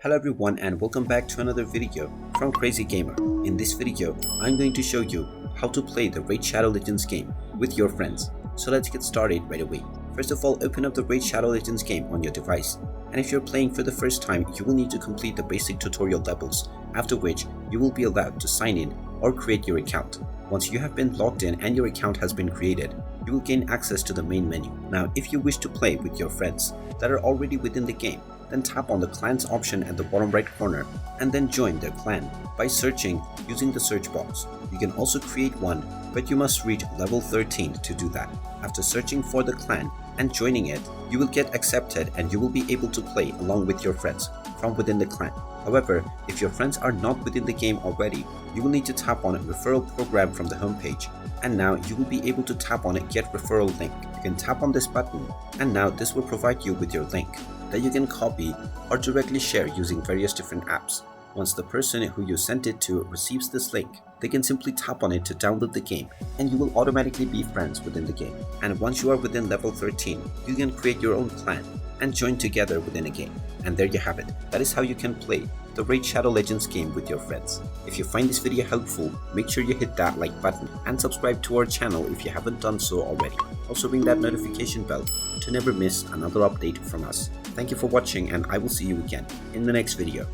Hello everyone and welcome back to another video from Crazy Gamer. In this video, I'm going to show you how to play the Raid Shadow Legends game with your friends. So let's get started right away. First of all, open up the Raid Shadow Legends game on your device. And if you're playing for the first time, you will need to complete the basic tutorial levels, after which you will be allowed to sign in or create your account. Once you have been logged in and your account has been created, you will gain access to the main menu. Now, if you wish to play with your friends that are already within the game, then tap on the clans option at the bottom right corner and then join their clan by searching using the search box. You can also create one, but you must reach level 13 to do that. After searching for the clan and joining it, you will get accepted and you will be able to play along with your friends from within the clan. However, if your friends are not within the game already, you will need to tap on a referral program from the homepage, and now you will be able to tap on a get referral link. You can tap on this button and now this will provide you with your link that you can copy or directly share using various different apps. Once the person who you sent it to receives this link, they can simply tap on it to download the game and you will automatically be friends within the game. And once you are within level 13, you can create your own clan and join together within a game. And there you have it. That is how you can play the Raid Shadow Legends game with your friends. If you find this video helpful, make sure you hit that like button and subscribe to our channel if you haven't done so already. Also ring that notification bell to never miss another update from us. Thank you for watching and I will see you again in the next video.